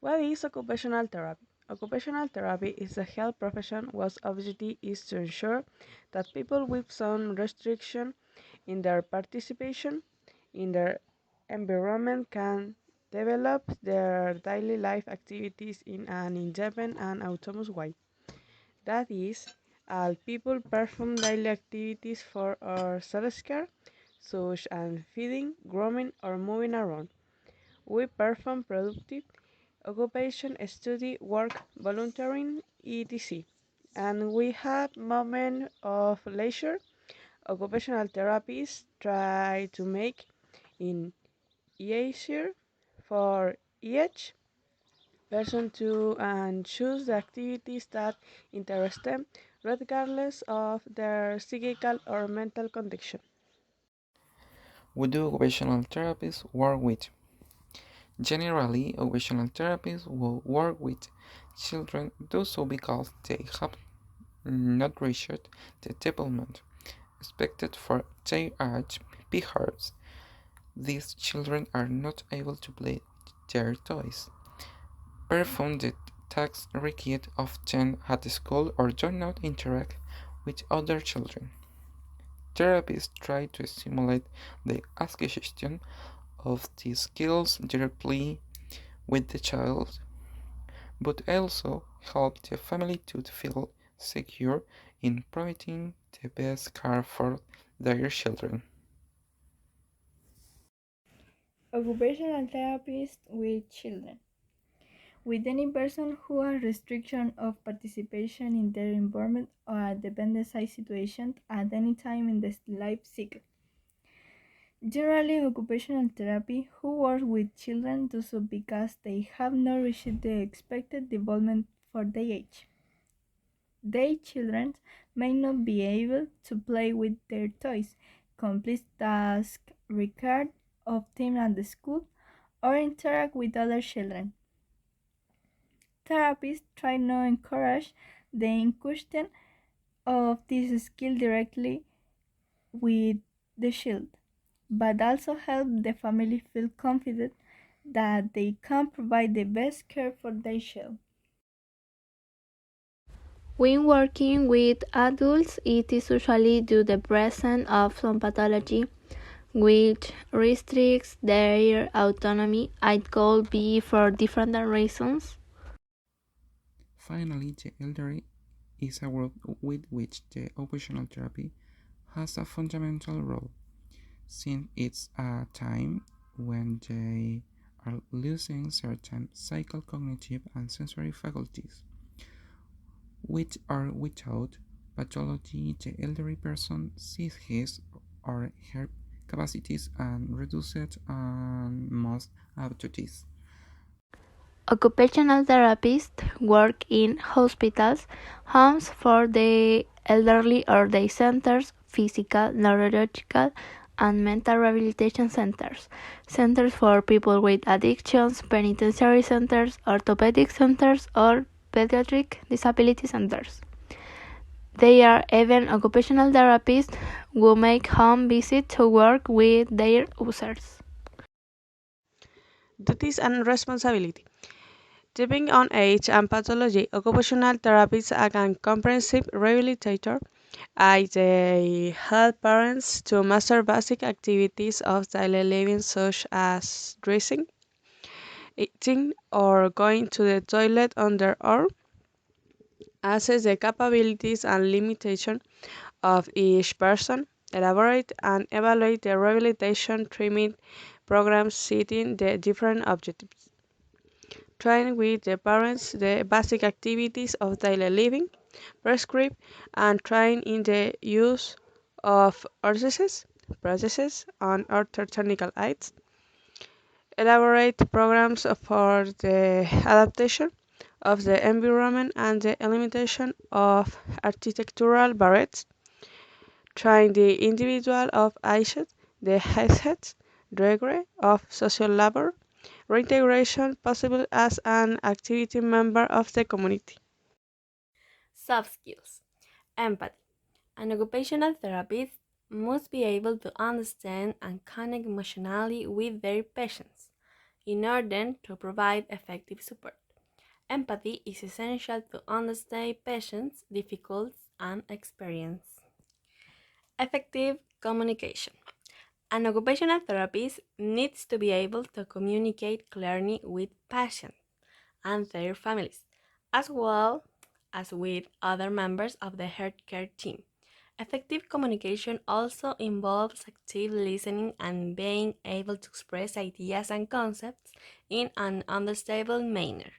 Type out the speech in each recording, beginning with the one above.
What is occupational therapy? Occupational therapy is a health profession whose objective is to ensure that people with some restriction in their participation in their environment can develop their daily life activities in an independent and autonomous way. That is, all people perform daily activities for our self-care, such as feeding, grooming, or moving around. We perform productive occupation, study, work, volunteering, etc. And we have moments of leisure. Occupational therapists try to make it easier for each person to and choose the activities that interest them, regardless of their physical or mental condition. We do occupational therapists work with? Generally, occupational therapists will work with children, do so because they have not reached the development expected for their age behaviors. These children are not able to play their toys, perform the tasks required of them at school, or do not interact with other children. Therapists try to stimulate the acquisition of these skills directly with the child, but also help the family to feel secure in providing the best care for their children. Occupational therapist with children. With any person who has restriction of participation in their environment or dependency situation at any time in the life cycle. Generally, occupational therapy who works with children do so because they have not reached the expected development for their age. Their children may not be able to play with their toys, complete tasks required of them at the school, or interact with other children. Therapists try to encourage the inclusion of this skill directly with the child, but also help the family feel confident that they can provide the best care for their child. When working with adults, it is usually due to the presence of some pathology which restricts their autonomy. It could be for different reasons. Finally, the elderly is a group with which the occupational therapy has a fundamental role, since it's a time when they are losing certain psychocognitive and sensory faculties, which are without pathology. The elderly person sees his or her capacities and reduced and most abilities. Occupational therapists work in hospitals, homes for the elderly or day centers, physical, neurological, and mental rehabilitation centers, centers for people with addictions, penitentiary centers, orthopedic centers, or pediatric disability centers. They are even occupational therapists who make home visits to work with their users. Duties and responsibility. Depending on age and pathology, occupational therapists are a comprehensive rehabilitator. They help parents to master basic activities of daily living such as dressing, eating, or going to the toilet on their own, assess the capabilities and limitations of each person, elaborate and evaluate the rehabilitation treatment programs setting the different objectives, train with the parents the basic activities of daily living, prescribe and train in the use of orthoses, prostheses, and other technical aids, elaborate programs for the adaptation of the environment and the elimination of architectural barriers, train the individual of ISHET, the HISHET, degree of social labor, reintegration possible as an activity member of the community. Soft skills. Empathy. An occupational therapist must be able to understand and connect emotionally with their patients. in order to provide effective support. Empathy is essential to understand patients' difficulties and experience. Effective communication. An occupational therapist needs to be able to communicate clearly with patients and their families, as well as with other members of the healthcare team. Effective communication also involves active listening and being able to express ideas and concepts in an understandable manner.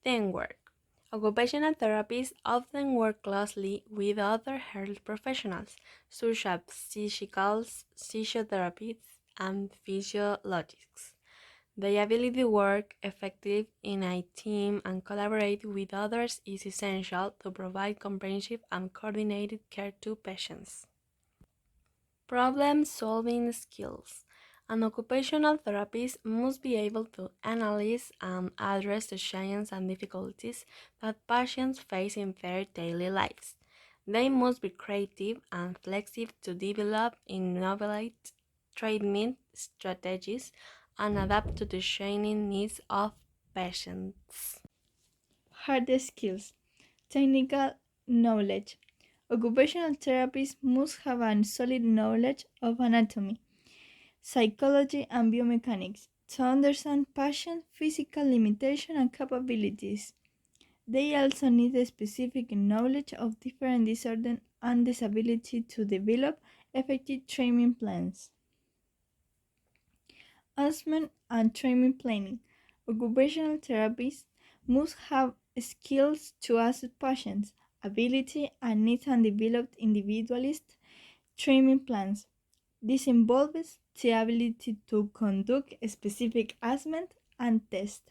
Teamwork. Occupational therapists often work closely with other health professionals, such as physicals, physiotherapists, and physiologists. The ability to work effective in a team and collaborate with others is essential to provide comprehensive and coordinated care to patients. Problem solving skills. An occupational therapist must be able to analyze and address the challenges and difficulties that patients face in their daily lives. They must be creative and flexible to develop innovative treatment strategies and adapt to the changing needs of patients. Hard skills. Technical knowledge. Occupational therapists must have a solid knowledge of anatomy, psychology, and biomechanics to understand patient physical limitations and capabilities. They also need a specific knowledge of different disorders and disability to develop effective treatment plans. Assessment and treatment planning. Occupational therapists must have skills to assess patients' ability and needs and develop individualist treatment plans. This involves the ability to conduct specific assessment and tests,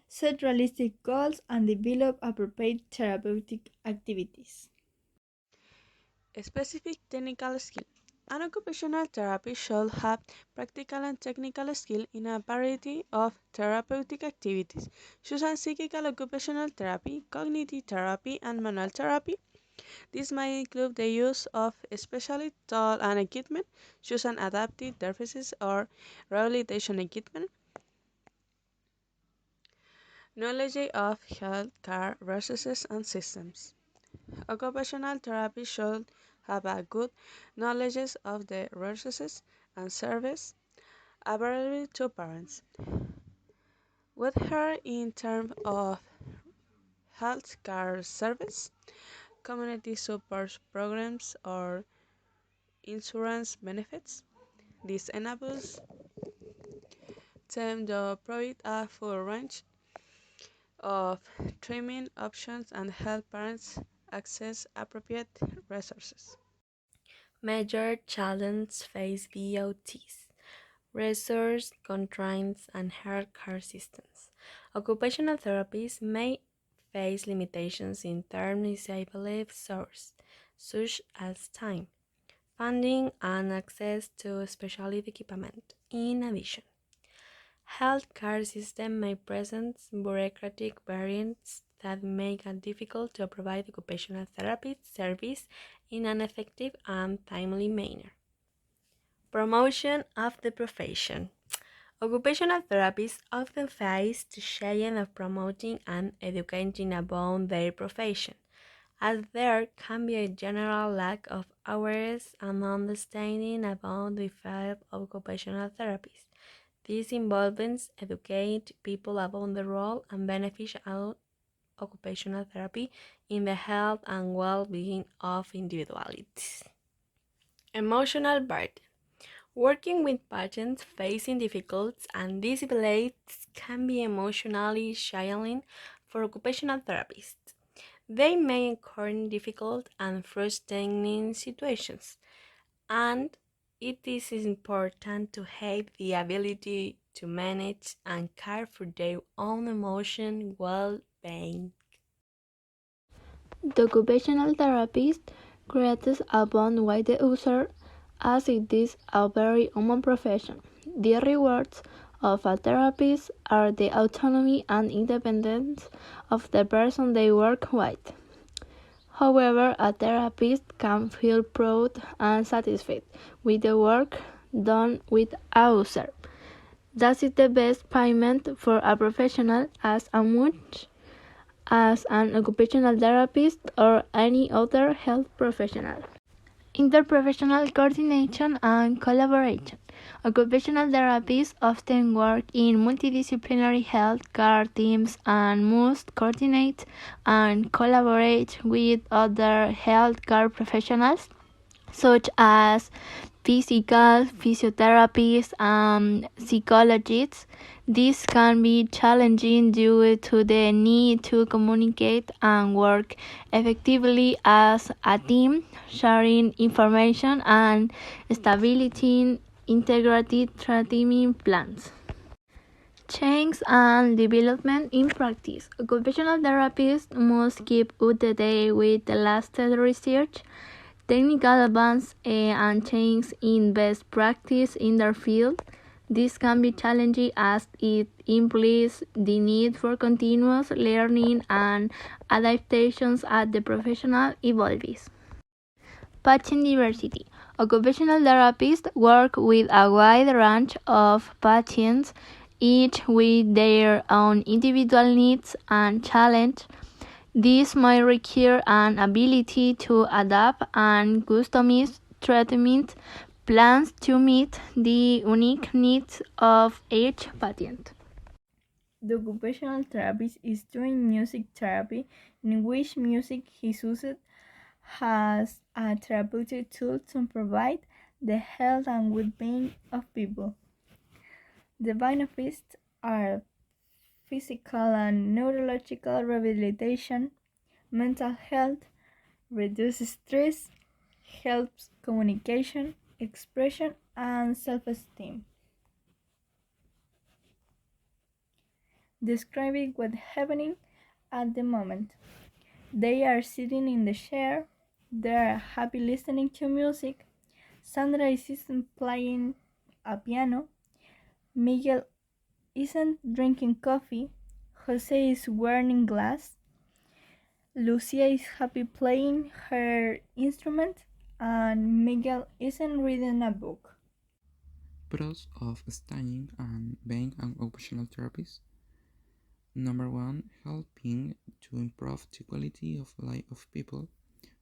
set realistic goals, and develop appropriate therapeutic activities. Specific technical skill. An occupational therapist should have practical and technical skill in a variety of therapeutic activities, such as psychical occupational therapy, cognitive therapy, and manual therapy. This may include the use of specially tools and equipment, such as adaptive devices or rehabilitation equipment, knowledge of healthcare resources and systems. Occupational therapy should have a good knowledge of the resources and service available to parents, whether in terms of healthcare service, community support programs, or insurance benefits. This enables them to provide a full range of treatment options and help parents access appropriate resources. Major challenges faced by OTs. Resource constraints and healthcare systems. Occupational therapists may face limitations in terms of available resources, such as time, funding, and access to specialty equipment. In addition, healthcare system may present bureaucratic barriers that make it difficult to provide occupational therapy service in an effective and timely manner. Promotion of the profession. Occupational therapists often face the challenge of promoting and educating about their profession, as there can be a general lack of awareness and understanding about the field of occupational therapists. This involves educate people about the role and benefits of occupational therapy in the health and well-being of individuals. Emotional burden. Working with patients facing difficulties and disabilities can be emotionally challenging for occupational therapists. They may encounter difficult and frustrating situations, and it is important to have the ability to manage and care for their own emotional well-being. The occupational therapist creates a bond with the user as it is a very human profession. The rewards of a therapist are the autonomy and independence of the person they work with. However, a therapist can feel proud and satisfied with the work done with a user. That is the best payment for a professional as much as an occupational therapist or any other health professional. Interprofessional coordination and collaboration. Occupational therapists often work in multidisciplinary healthcare teams and must coordinate and collaborate with other healthcare professionals such as physiotherapists, and psychologists. This can be challenging due to the need to communicate and work effectively as a team, sharing information and establishing integrated treatment plans. Change and development in practice. Occupational therapists must keep up to date with the latest research, technical advance, and change in best practice in their field. This can be challenging as it implies the need for continuous learning and adaptations as the professional evolves. Patient diversity. Occupational therapists work with a wide range of patients, each with their own individual needs and challenges. This might require an ability to adapt and customize treatment plans to meet the unique needs of each patient. The occupational therapist is doing music therapy, in which music is used as a therapeutic tool to provide the health and well-being of people. The benefits are physical and neurological rehabilitation, mental health, reduces stress, helps communication, expression, and self-esteem. Describing what's happening at the moment. They are sitting in the chair, they are happy listening to music. Sandra isn't playing a piano. Miguel isn't drinking coffee. Jose is wearing glass. Lucia is happy playing her instrument, and Miguel isn't reading a book. Pros of studying and being an occupational therapist. Number one, helping to improve the quality of life of people.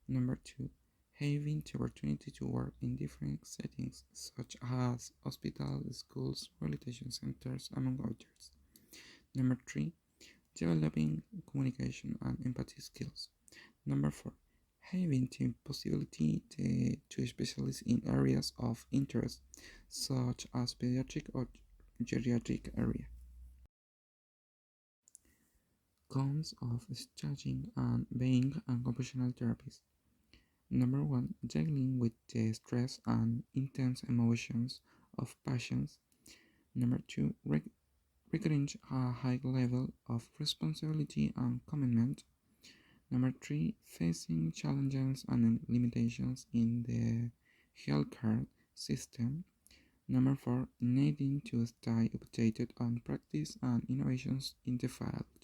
Number two, having the opportunity to work in different settings such as hospitals, schools, rehabilitation centers, among others. Number three, developing communication and empathy skills. Number four, having the possibility to specialize in areas of interest such as pediatric or geriatric area. Cons of studying and being an occupational therapist. Number one, dealing with the stress and intense emotions of patients. Number two, requiring a high level of responsibility and commitment. Number three, facing challenges and limitations in the healthcare system. Number four, needing to stay updated on practice and innovations in the field.